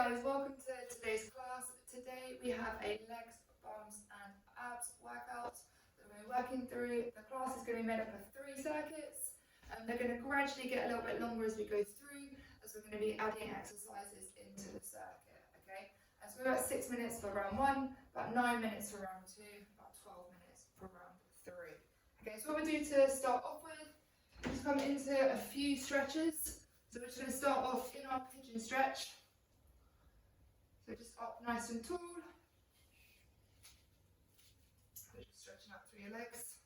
guys, welcome to today's class. Today we have a legs, arms and abs workout that we're working through. The class is going to be made up of 3 circuits and they're going to gradually get a little bit longer as we go through, as we're going to be adding exercises into the circuit, okay? And so we're about 6 minutes for round 1, about 9 minutes for round 2, about 12 minutes for round 3. Okay, so what we do to start off with, we just come into a few stretches. So we're just going to start off in our pigeon stretch. So just up nice and tall. So just stretching out through your legs.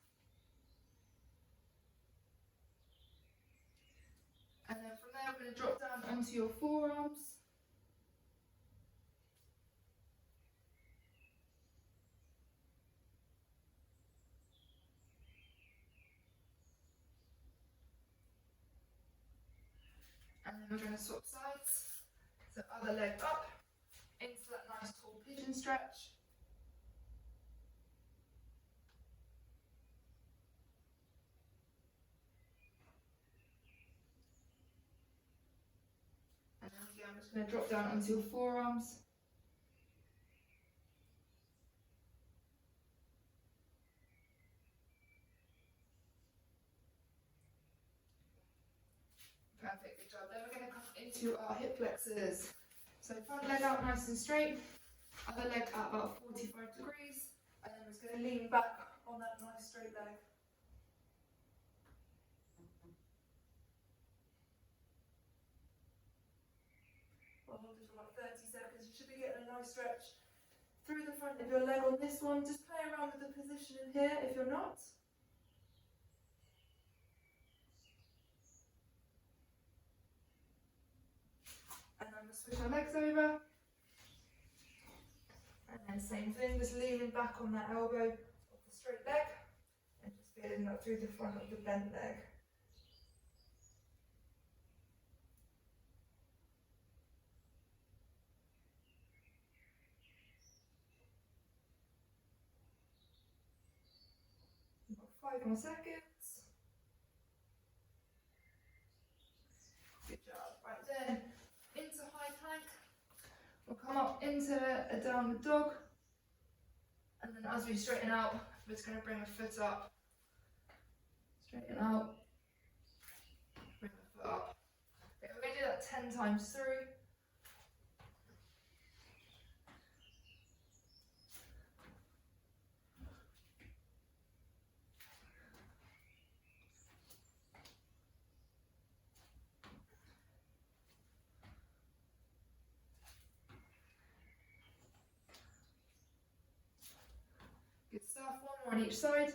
And then from there we're going to drop down onto your forearms. And then we're going to swap sides. So other leg up into that nice tall pigeon stretch. And then again, I'm just going to drop down onto your forearms. Perfect, good job. Then we're going to come into our hip flexors. So front leg out nice and straight, other leg at about 45 degrees, and then we're just going to lean back on that nice straight leg. We'll hold it for about 30 seconds. You should be getting a nice stretch through the front of your leg on this one. Just play around with the position in here if you're not. And then we'll switch our legs over. And then same thing, just leaning back on that elbow of the straight leg. And just feeling that through the front of the bent leg. About 5 more seconds. Good job. Right then, into high plank. We'll come up into a downward dog. And then as we straighten out, we're just going to bring a foot up. Straighten out. Bring the foot up. Okay, we're going to do that 10 times through. Good stuff, 1 more on each side.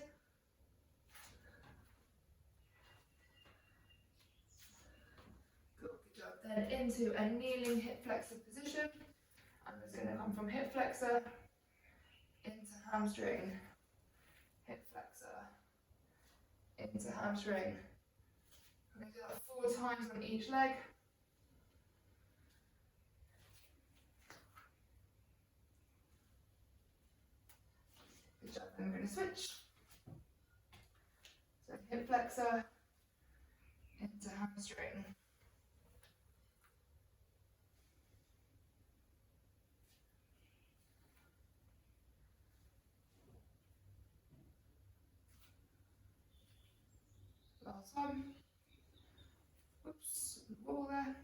Cool, good job. Then into a kneeling hip flexor position. I'm just going to come from hip flexor into hamstring, hip flexor, into hamstring. I'm going to do that 4 times on each leg. Good job, then we're going to switch. So hip flexor into hamstring. Last one. Oops, wall there.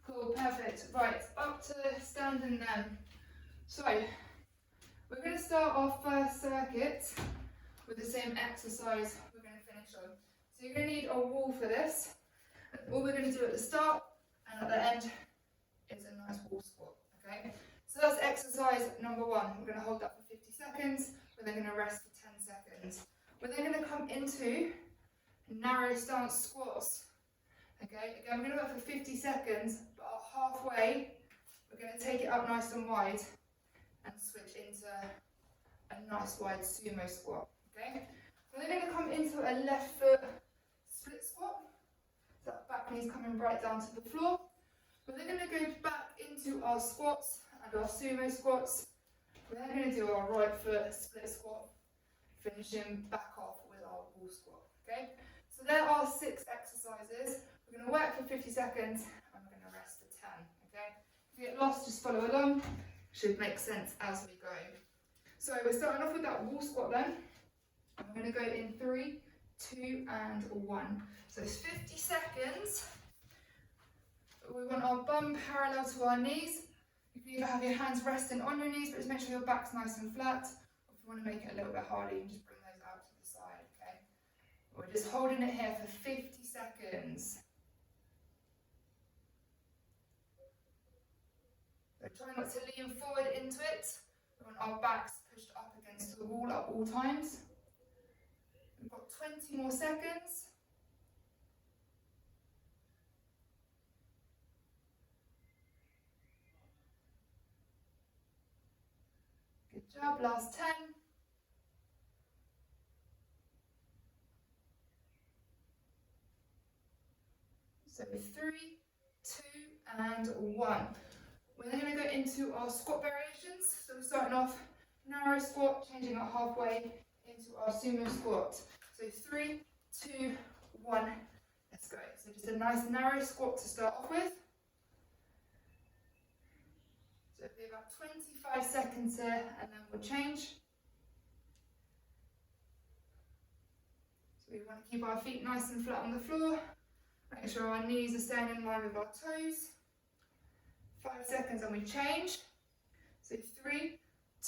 Cool, perfect. Right, up to standing then. So, we're going to start our first circuit with the same exercise we're going to finish on. So you're going to need a wall for this. All we're going to do at the start and at the end is a nice wall squat, okay? So that's exercise number 1. We're going to hold that for 50 seconds. We're then going to rest for 10 seconds. We're then going to come into narrow stance squats. Okay, again, we're going to work for 50 seconds, but halfway, we're going to take it up nice and wide and switch into a nice wide sumo squat. Okay, we're then going to come into a left foot split squat. So that back knee's coming right down to the floor. We're then going to go back into our squats and our sumo squats. We're then going to do our right foot split squat, finishing back off with our wall squat. Okay. So there are 6 exercises. We're going to work for 50 seconds and we're going to rest for 10. Okay? If you get lost, just follow along. Should make sense as we go. So we're starting off with that wall squat then. I'm going to go in 3, 2 and 1. So it's 50 seconds. We want our bum parallel to our knees. You can either have your hands resting on your knees, but just make sure your back's nice and flat. Or if you want to make it a little bit harder, you can just bring those out to the side, okay? We're just holding it here for 50 seconds. So try not to lean forward into it. We want our backs pushed up against the wall at all times. We've got 20 more seconds. Good job, last 10. So 3, 2 and 1. We're then going to go into our squat variations. So we're starting off narrow squat, changing it halfway into our sumo squat. So 3, 2, 1, let's go. So just a nice narrow squat to start off with. So it'll be about 25 seconds here and then we'll change. So we want to keep our feet nice and flat on the floor. Make sure our knees are staying in line with our toes. 5 seconds and we change. So 3,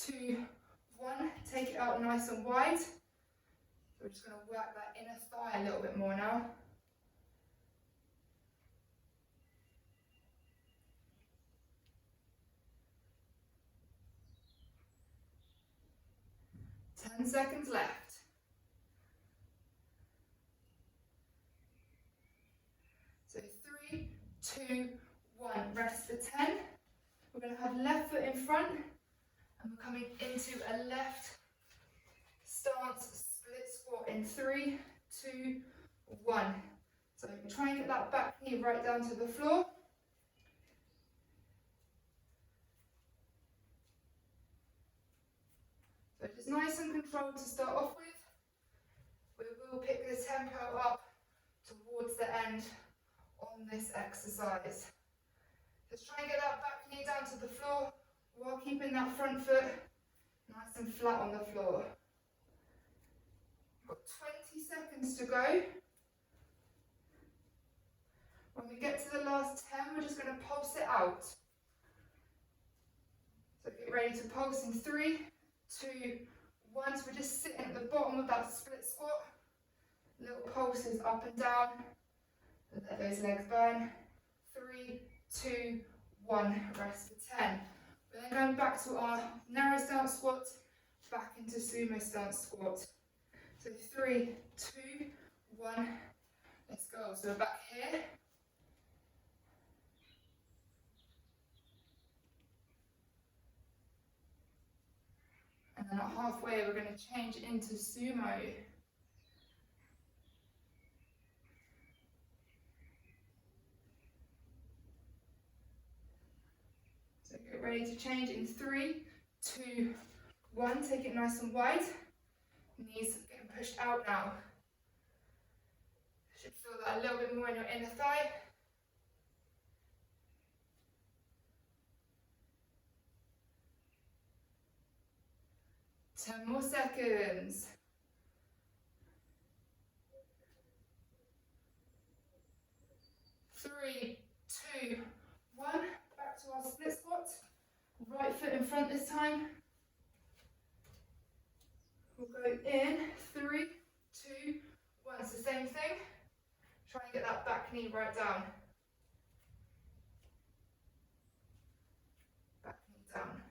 2, 1. Take it out nice and wide. So we're just going to work that inner thigh a little bit more now. Ten seconds left. So 3, 2, 1. Rest for 10. We're going to have left foot in front and we're coming into a left stance split squat in 3, 2, 1. So try and get that back knee right down to the floor. So just nice and controlled to start off with. We will pick the tempo up towards the end on this exercise. Just try and get that back knee down to the floor while keeping that front foot nice and flat on the floor. We've got 20 seconds to go. When we get to the last 10, we're just going to pulse it out. So get ready to pulse in 3, 2, 1. So we're just sitting at the bottom of that split squat. Little pulses up and down. Let those legs burn. 3, 2, 1. Rest for 10. We're then going back to our narrow stance squat, back into sumo stance squat. So 3, 2, 1. Let's go. So we're back here. And then at halfway, we're going to change into sumo. So get ready to change in 3, 2, 1. Take it nice and wide. Knees getting pushed out now. Should feel that a little bit more in your inner thigh. Ten more seconds. 3, 2, 1. Back to our split squat. Right foot in front this time. We'll go in 3, 2, 1. It's the same thing. Try and get that back knee right down. Back knee down.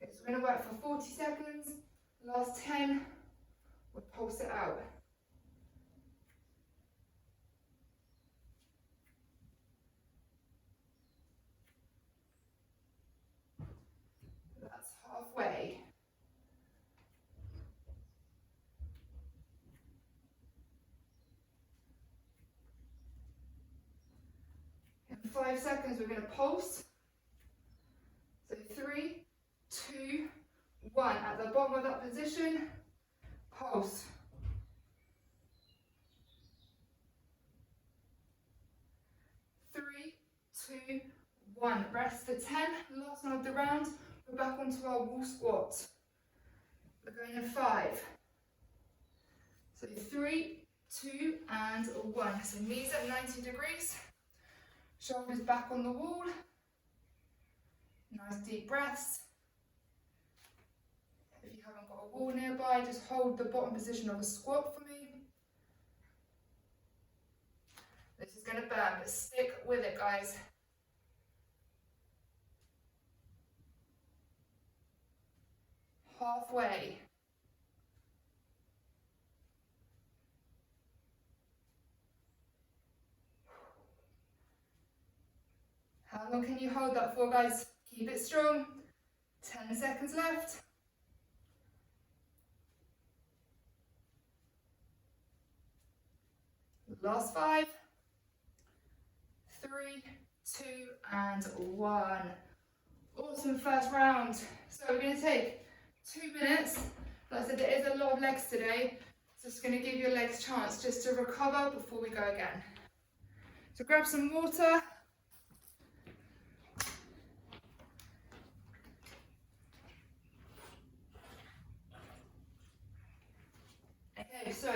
Okay, so we're going to work for 40 seconds. Last 10, we'll pulse it out. That's halfway. In 5 seconds, we're going to pulse. So 3, 2, 1. At the bottom of that position, pulse. 3, 2, 1. Rest for 10. Last one of the round. We're back onto our wall squat. We're going in 5. So 3, 2, and 1. So knees at 90 degrees. Shoulders back on the wall. Nice deep breaths. If you haven't got a wall nearby, just hold the bottom position of a squat for me. This is going to burn, but stick with it, guys. Halfway. How long can you hold that for, guys? Keep it strong. 10 seconds left. Last 5, 3, 2, and 1. Awesome first round. So we're going to take 2 minutes. Like I said, there is a lot of legs today. So it's going to give your legs a chance just to recover before we go again. So grab some water. Okay, so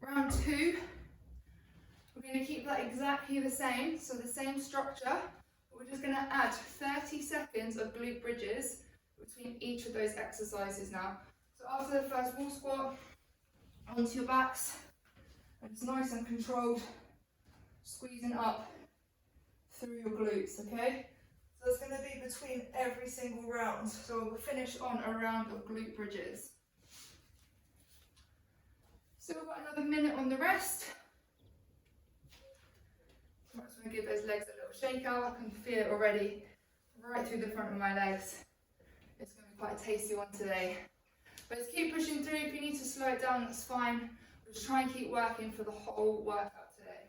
round 2, we're going to keep that exactly the same, so the same structure. We're just going to add 30 seconds of glute bridges between each of those exercises now. So after the first wall squat, onto your backs, and it's nice and controlled, squeezing up through your glutes, okay? So it's going to be between every single round, so we'll finish on a round of glute bridges. So we've got another minute on the rest. I just want to give those legs a little shake out. I can feel it already right through the front of my legs. It's going to be quite a tasty one today. But just keep pushing through. If you need to slow it down, that's fine. We'll just try and keep working for the whole workout today.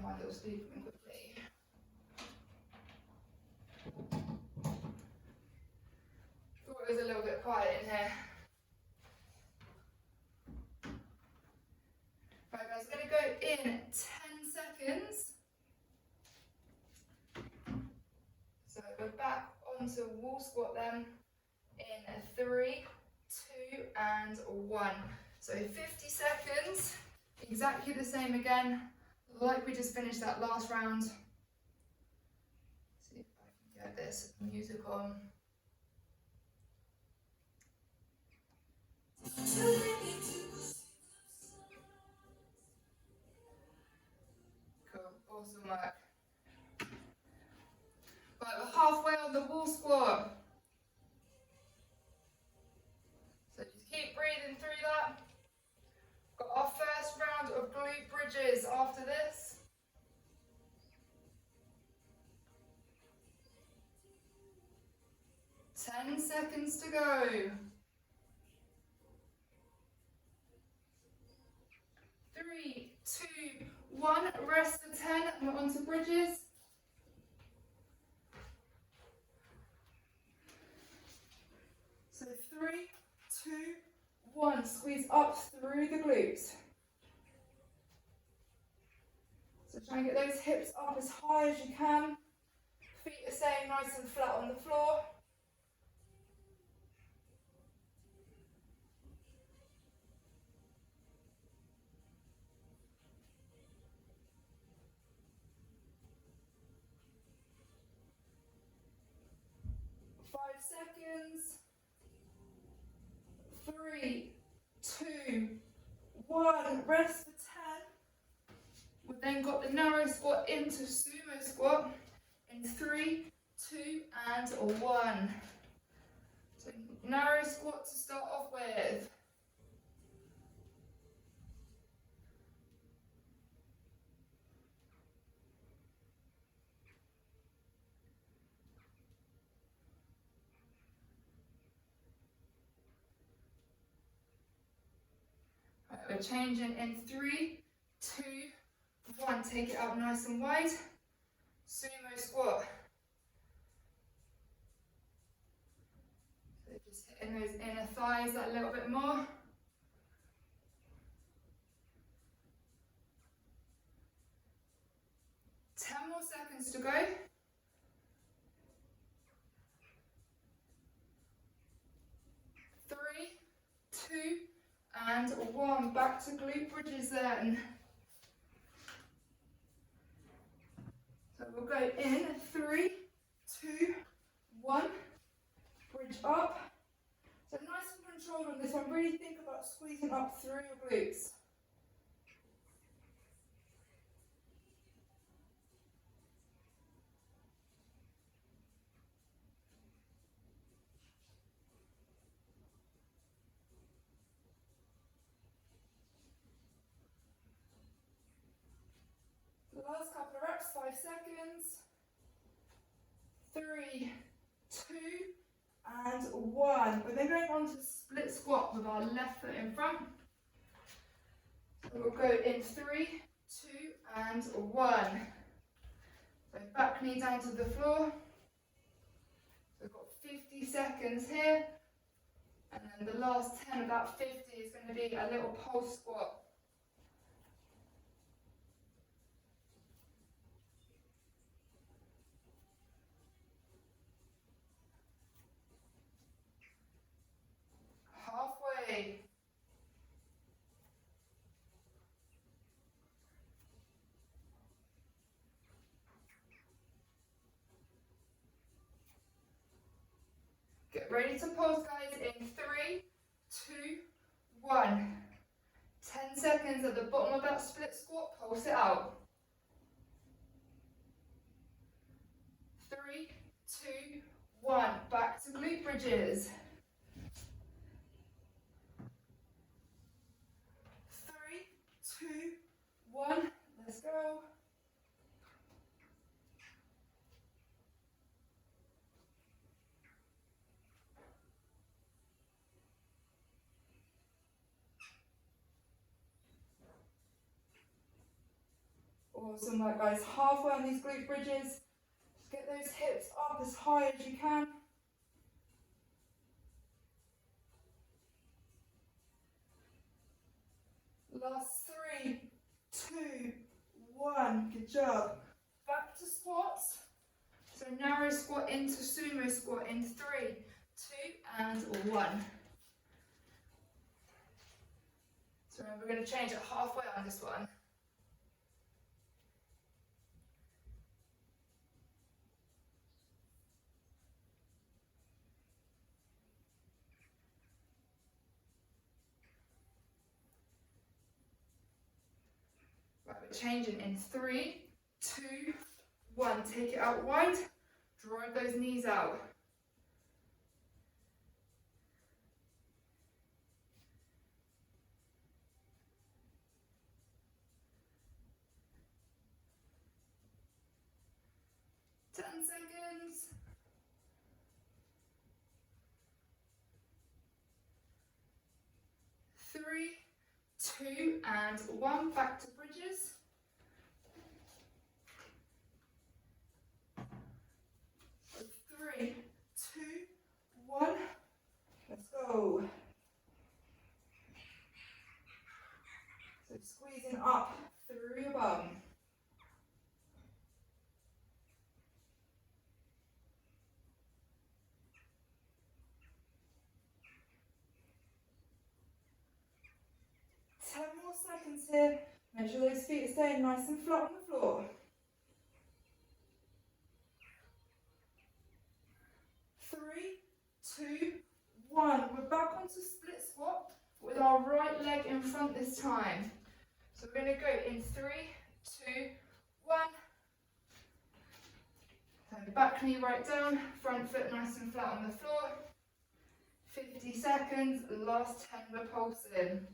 My little sleeping quickly. Thought it was a little bit quiet in here. Right guys, I'm going to go in 10 seconds. So we're back onto wall squat then in 3, 2, and 1. So 50 seconds, exactly the same again. Like we just finished that last round. See if I can get this music on. Cool, awesome work. Right, we're halfway on the wall squat. So just keep breathing through that. Got our first round of glute bridges after this. Ten seconds to go. 3, 2, 1. Rest for 10 and we're on to bridges. So 3, 2, 1. Squeeze up through the glutes. So try and get those hips up as high as you can. Feet are staying nice and flat on the floor. Seconds. 3, 2, 1. Rest for 10. We've then got the narrow squat into sumo squat in 3, 2, and 1. So narrow squat to start off with. we're changing in 3, 2, 1. Take it out nice and wide. Sumo squat. So just hitting those inner thighs a little bit more. 10 more seconds to go. 3, 2, and 1. Back to glute bridges then. So we'll go in 3, 2, 1. Bridge up. So nice and controlled on this one. Really think about squeezing up through your glutes. Last couple of reps, 5 seconds. 3, 2, and 1. We're then going on to split squat with our left foot in front. So we'll go in 3, 2, and 1. So back knee down to the floor. So we've got 50 seconds here. And then the last 10 of that 50 is going to be a little pulse squat. Halfway. Get ready to pause, guys, in 3, 2, 1. 10 seconds at the bottom of that split squat, pulse it out. 3, 2, 1. Back to glute bridges. 3, 2, 1. Let's go. Awesome work, guys. Halfway on these glute bridges. Just get those hips up as high as you can. Last 3, 2, 1. Good job. Back to squats. So narrow squat into sumo squat in 3, 2, and 1. So we're going to change it halfway on this one. Right, we're changing in 3, 2, 1. Take it out wide. Drive those knees out. Seconds. 3, 2, and 1. Back to bridges. 3, 2, 1. Let's go. So squeezing up through your bum. Seconds here. Make sure those feet are staying nice and flat on the floor. 3, 2, 1. We're back onto split squat with our right leg in front this time. So we're going to go in 3, 2, 1. So back knee right down, front foot nice and flat on the floor. 50 seconds, last 10 we're pulsing.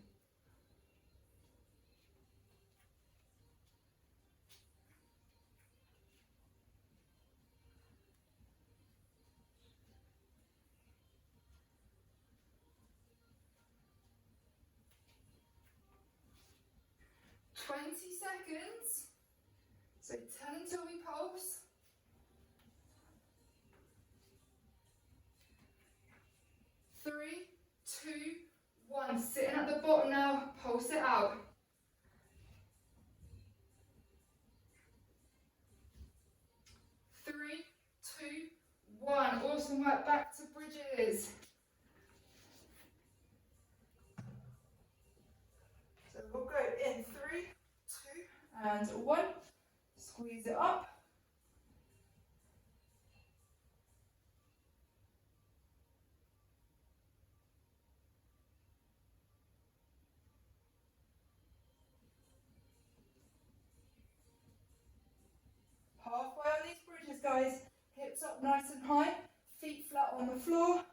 20 seconds. So 10 until we pulse. 3, 2, 1. Sitting at the bottom now, pulse it out. 3, 2, 1. Awesome work, back to bridges. So we'll go in 3, 2, and 1. Squeeze it up. Halfway on these bridges, guys. Hips up nice and high, feet flat on the floor.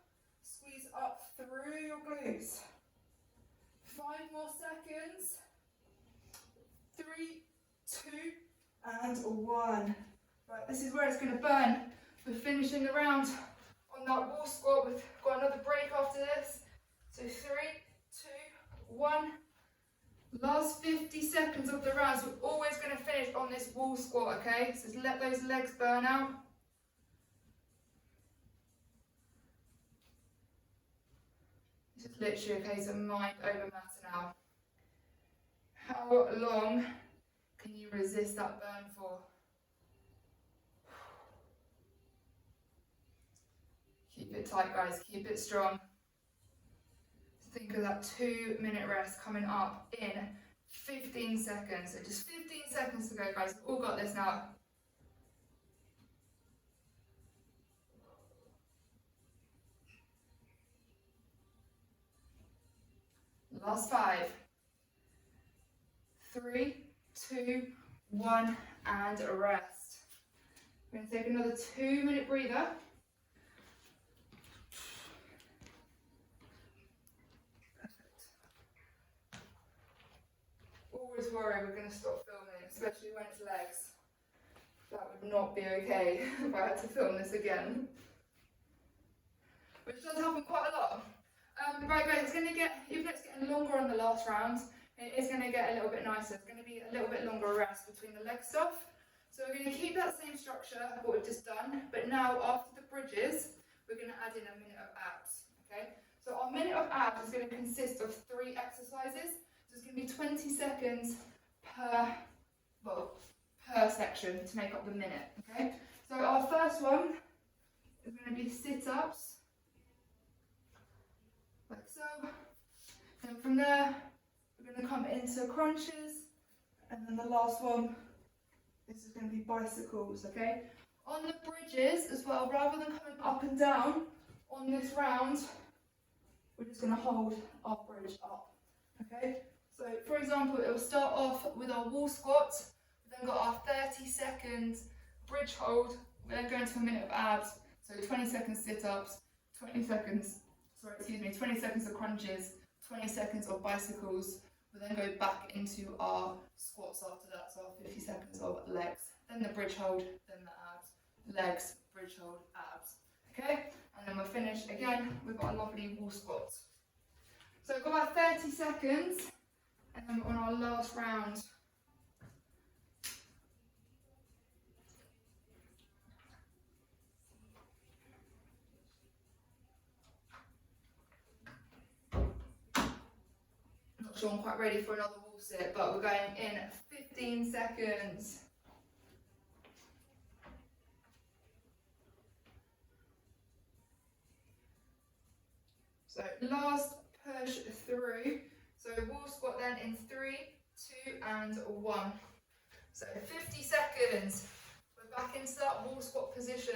Squeeze up through your glutes. 5 more seconds. 3, 2, and 1. Right, this is where it's going to burn. We're finishing the round on that wall squat. We've got another break after this. So 3, 2, 1. Last 50 seconds of the round. So we're always going to finish on this wall squat, okay? So just let those legs burn out. This is literally a case of mind over matter now. How long can you resist that burn for? Keep it tight, guys. Keep it strong. Think of that 2-minute rest coming up in 15 seconds. So just 15 seconds to go, guys. We've all got this now. Last 5. 3, 2, 1, and a rest. We're going to take another 2-minute breather. Always worry we're going to stop filming, especially when it's legs. That would not be okay if I had to film this again. Which does happen quite a lot. Right guys, it's going to get, even though it's getting longer on the last round, it is going to get a little bit nicer. It's going to be a little bit longer rest between the leg stuff. So we're going to keep that same structure of what we've just done, but now after the bridges, we're going to add in a minute of abs, okay? So our minute of abs is going to consist of 3 exercises. So it's going to be 20 seconds per section to make up the minute, okay? So our first one is going to be sit-ups, like so. Then from there, we're going to come into crunches, and then the last one, this is going to be bicycles, okay? On the bridges as well, rather than coming up and down on this round, we're just going to hold our bridge up, okay? So for example, it will start off with our wall squat, we've then got our 30-second bridge hold, we're then going to a minute of abs, so 20 seconds sit-ups, 20 seconds of crunches, 20 seconds of bicycles. We'll then go back into our squats after that, so our 50 seconds of legs, then the bridge hold, then the abs, legs, bridge hold, abs, okay? And then we'll finish again, we've got a lovely wall squat. So we've got about 30 seconds, and then we're on our last round. Not sure I'm quite ready for another wall sit, but we're going in 15 seconds. So last push through. So wall squat then in 3, 2, and 1. So 50 seconds. We're back into that wall squat position.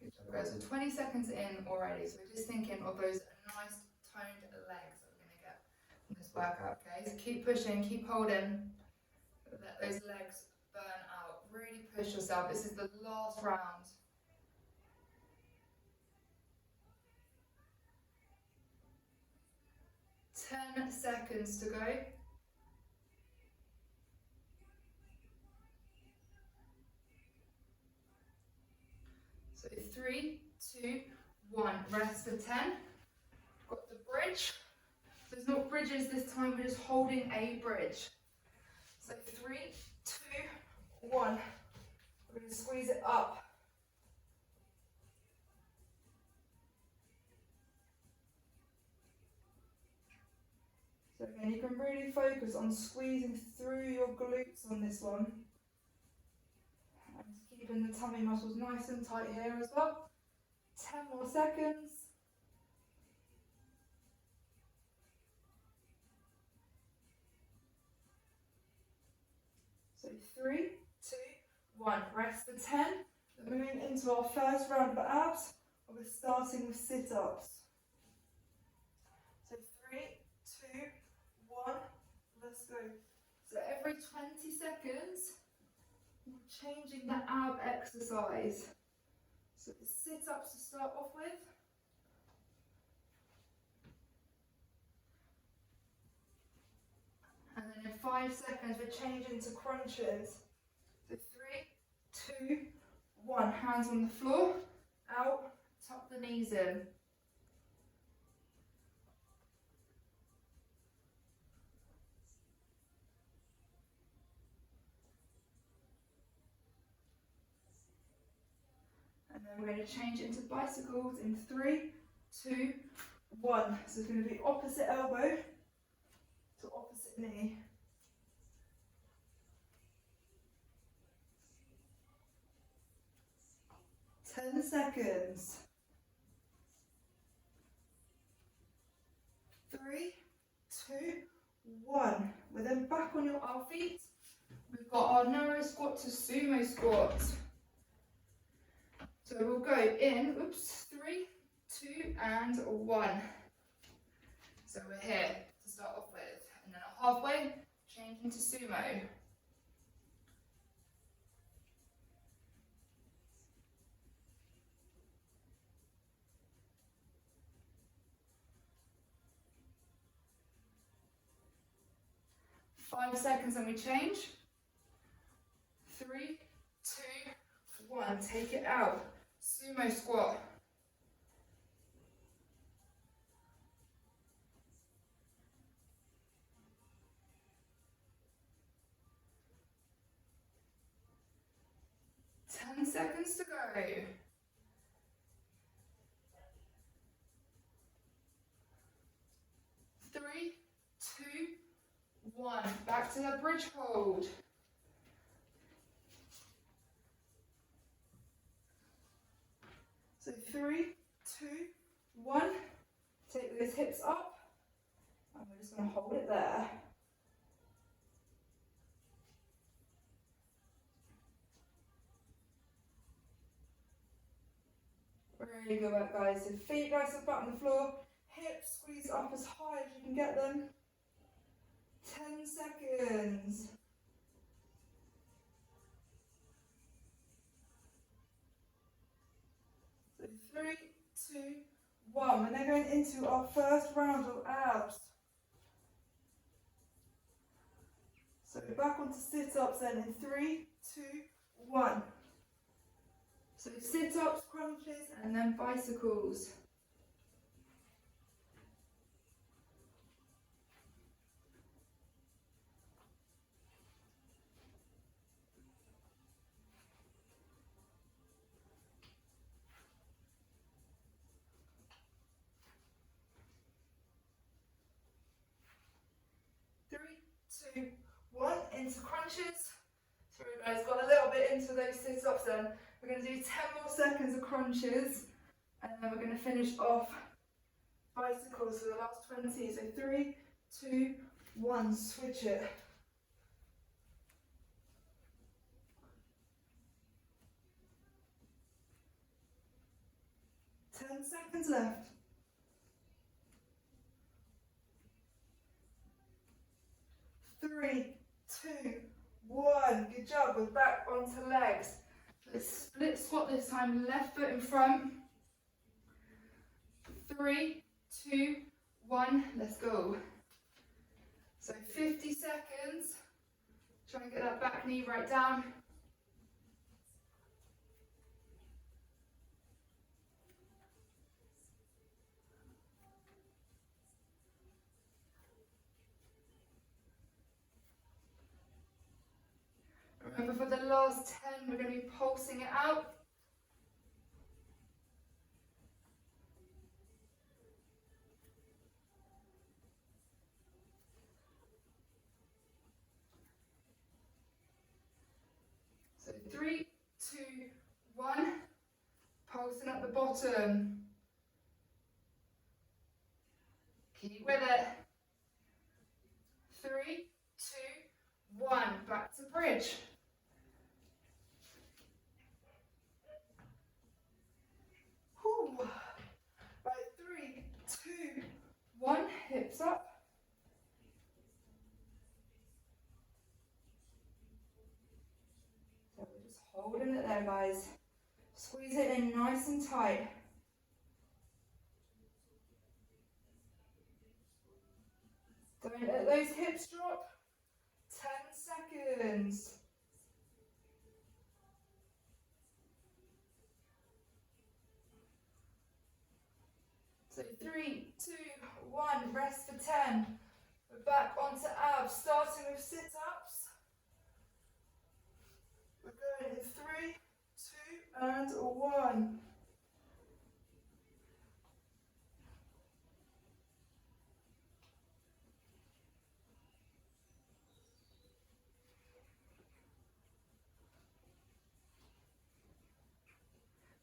Good job, guys. So 20 seconds in already. So we're just thinking of those nice toned legs that we're going to get from this workout, okay? So keep pushing, keep holding. Let those legs burn out. Really push yourself. This is the last round. Ten seconds to go. So 3, 2, 1. Rest for 10. Got the bridge. So it's not bridges this time, we're just holding a bridge. So 3, 2, 1. We're going to squeeze it up. So again, you can really focus on squeezing through your glutes on this one. And keeping the tummy muscles nice and tight here as well. 10 more seconds. So 3, 2, 1. Rest for 10. Then moving into our first round of abs. We're starting with sit-ups. So 3, 2, 1. Let's go. So every 20 seconds, we're changing the ab exercise. So the sit-ups to start off with. And then in 5 seconds, we're changing to crunches. So 3, 2, 1. Hands on the floor, out, tuck the knees in. And then we're going to change into bicycles in 3, 2, 1. So it's going to be opposite elbow to opposite knee. 10 seconds. 3, 2, 1. We're then back on our feet. We've got our narrow squat to sumo squat. So we'll go in, 3, 2, and 1. So we're here to start off with. And then at halfway, change into sumo. Five seconds and we change. 3, 2, 1. Take it out. Sumo squat. Ten seconds to go. 3, 2, 1. Back to the bridge hold. So 3, 2, 1. Take those hips up. And we're just going to hold it there. Really good work, guys. So feet nice and flat on the floor. Hips squeeze up as high as you can get them. 10 seconds. So 3, 2, 1. We're now going into our first round of abs. So back onto sit-ups then in 3, 2, 1. So sit-ups, crunches, and then bicycles. Three, 2, 1. Into crunches. Sorry guys, got a little bit into those sit-ups then. We're going to do 10 more seconds of crunches, and then we're going to finish off bicycles for the last 20. So 3, 2, 1, switch it. 10 seconds left. 3, 2, 1. Good job. We're back onto legs. Let's split squat this time. Left foot in front. 3, 2, 1. Let's go. So 50 seconds. Try and get that back knee right down. Remember, for the last 10, we're going to be pulsing it out. So 3, 2, 1, pulsing at the bottom. Keep with it. 3, 2, 1, back to bridge. Whew. Right, 3, 2, 1, hips up. So we're just holding it there, guys. Squeeze it in nice and tight. Don't let those hips drop. 10 seconds. So 3, 2, 1, rest for 10. We're back onto abs, starting with sit-ups. We're going in 3, 2, and 1.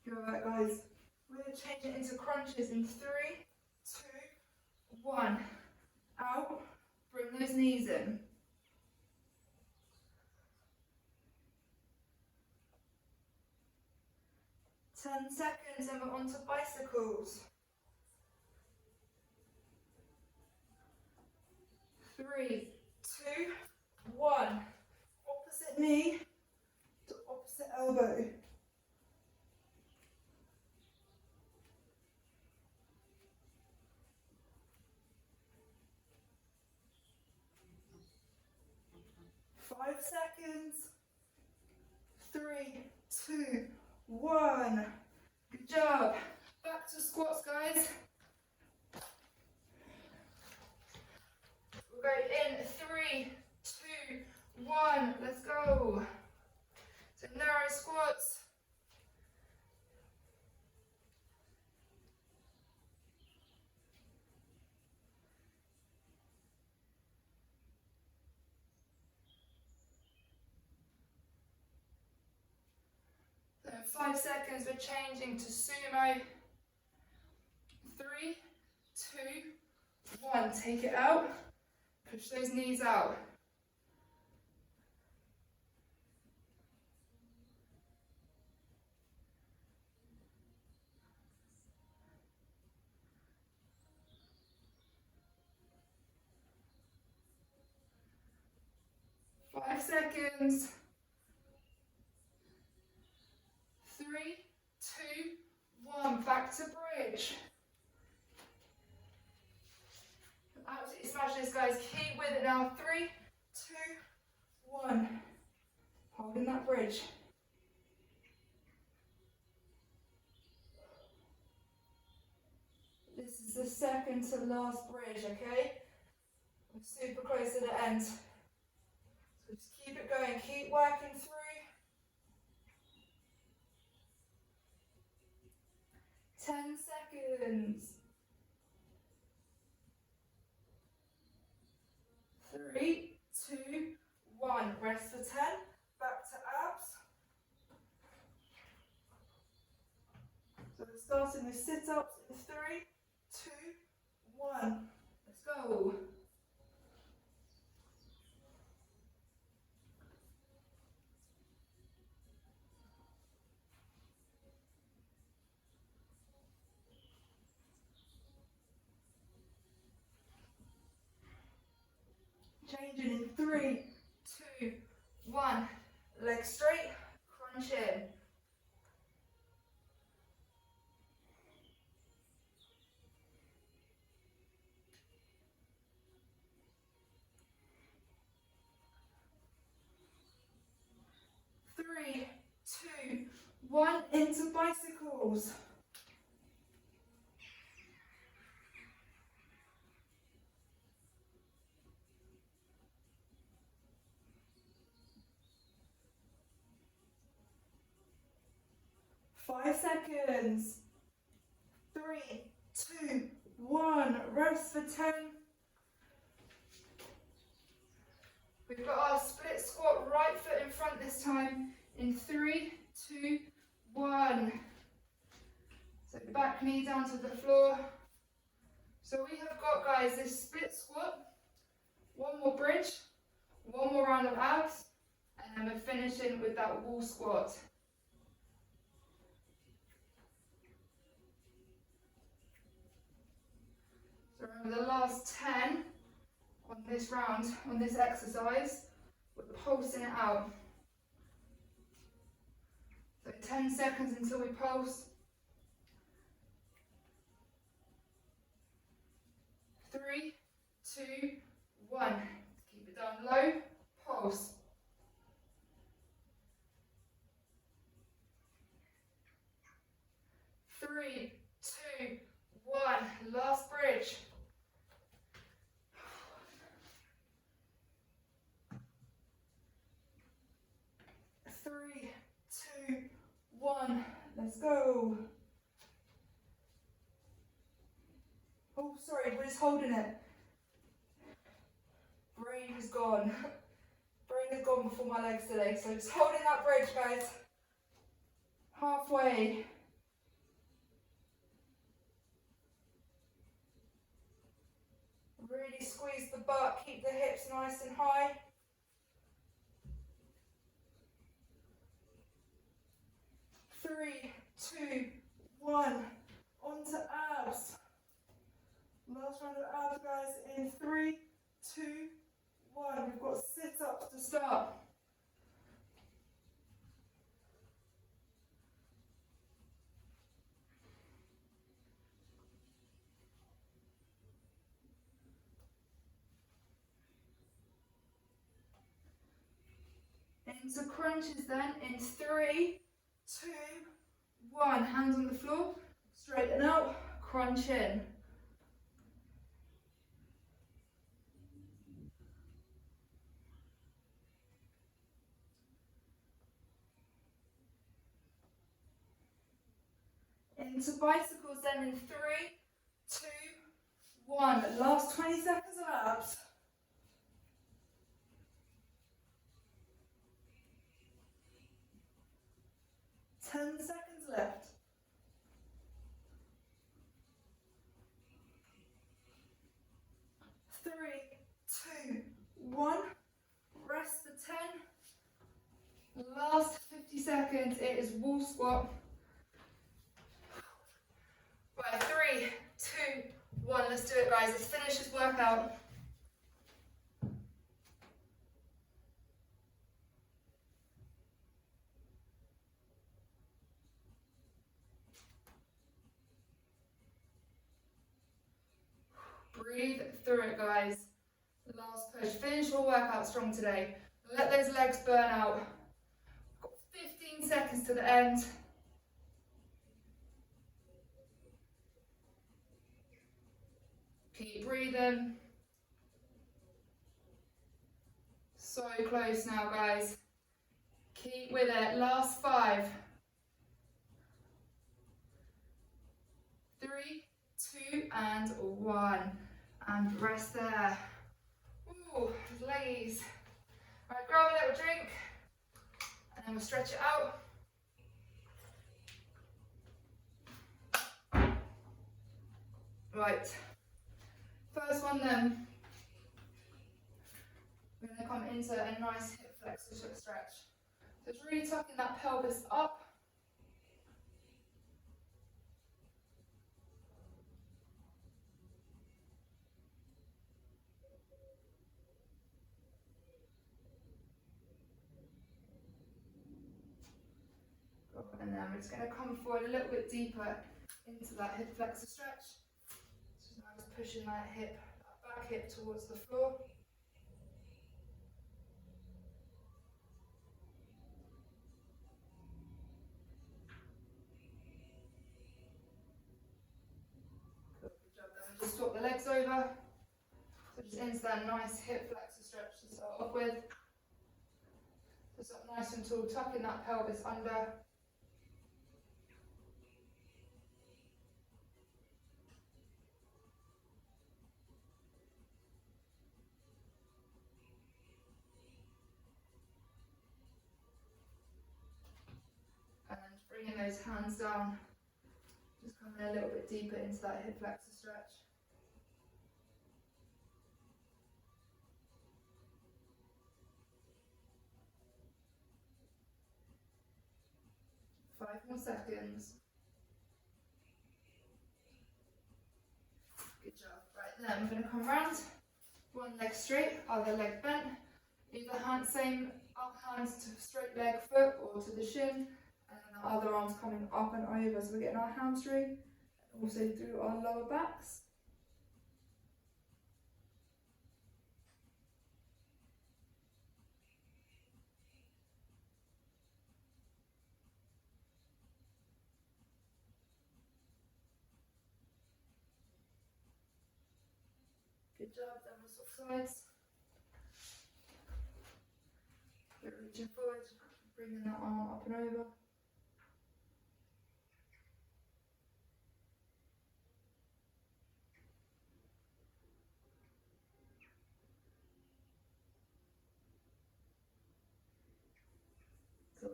Alright guys, we're going to change it into crunches in 3, 2, 1. Out, bring those knees in. 10 seconds and we're onto bicycles. 3, 2, 1. Opposite knee to opposite elbow. 5 seconds. 3, 2, 1. Good job. Back to squats, guys. We'll go in 3, 2, 1. Let's go. So narrow squats. So 5 seconds, we're changing to sumo. 3, 2, 1. Take it out. Push those knees out. Five seconds. 3, 2, 1. Back to bridge. Absolutely smash this, guys. Keep with it now. 3, 2, 1. Holding that bridge. This is the second to last bridge, okay? We're super close to the end. So just keep it going. Keep working through. 10 seconds. 3, 2, 1. Rest for 10. Back to abs. So we're starting with sit-ups in 3, 2, 1. Let's go. Changing in 3, 2, 1. Legs straight, crunch in. Three, 2, 1. Into bicycles. 5 seconds. 3, 2, 1. Rest for 10. We've got our split squat, right foot in front this time. In 3, 2, 1. So back knee down to the floor. So we have got, guys, this split squat, one more bridge, one more round of abs, and then we're finishing with that wall squat. So remember the last 10 on this round, on this exercise, we're pulsing it out. So 10 seconds until we pulse. 3, 2, 1. Keep it down low, pulse. 3, 2, 1. Last bridge. 3, 2, 1. Let's go. Oh, sorry, we're just holding it. Brain is gone. Brain is gone before my legs today. So just holding that bridge, guys. Halfway. Really squeeze the butt, keep the hips nice and high. 3, 2, 1. Onto abs. Last round of abs, guys, in 3, 2, 1. We've got sit-ups to start. Into crunches then, in 3, 2, 1. Hands on the floor, straighten out, crunch in. Into bicycles then in 3, 2, 1. Last 20 seconds of abs. Ten seconds left. 3, 2, 1. Rest for 10. Last 50 seconds. It is wall squat. Right, 3, 2, 1. Let's do it, guys. Let's finish this workout. Breathe through it, guys. Last push. Finish your workout strong today. Let those legs burn out. Got 15 seconds to the end. Keep breathing. So close now, guys. Keep with it. Last 5. 3, 2, and 1. And rest there. Ooh, leggies. Right, grab a little drink. And then we'll stretch it out. Right. First one then. We're going to come into a nice hip flexor stretch. So it's really tucking that pelvis up. And then we're just going to come forward a little bit deeper into that hip flexor stretch. So now just pushing that hip, that back hip towards the floor. Good job then. Just swap the legs over. So just into that nice hip flexor stretch to start off with. Just up nice and tall, tucking that pelvis under. those hands down, just coming a little bit deeper into that hip flexor stretch. Five more seconds. Good job. Right, then I'm going to come round. One leg straight, other leg bent. Either hand, same up hand to straight leg foot or to the shin, and then the other arm's coming up and over, so we're getting our hamstring, and also through our lower backs. Good job, then we'll swap sides. Keep reaching forward, bringing that arm up and over.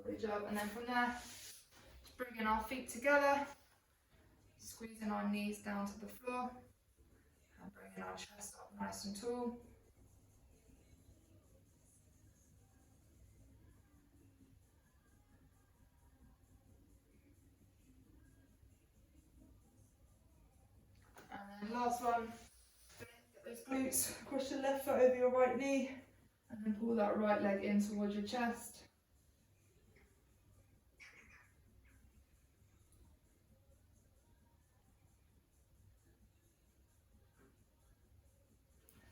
Good job, and then from there, just bringing our feet together, squeezing our knees down to the floor, and bringing our chest up nice and tall. And then last one, get those glutes, cross your left foot over your right knee, and then pull that right leg in towards your chest.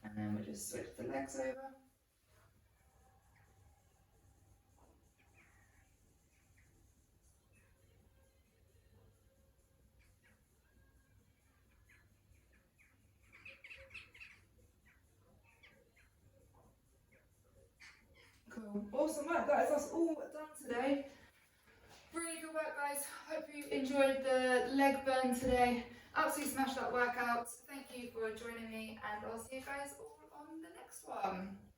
And then we'll just switch the legs over. Cool. Awesome work, guys. That's all done today. Really good work, guys. Hope you enjoyed the leg burn today. Absolutely smashed that workout. Thank you for joining me, and I'll see you guys all on the next one.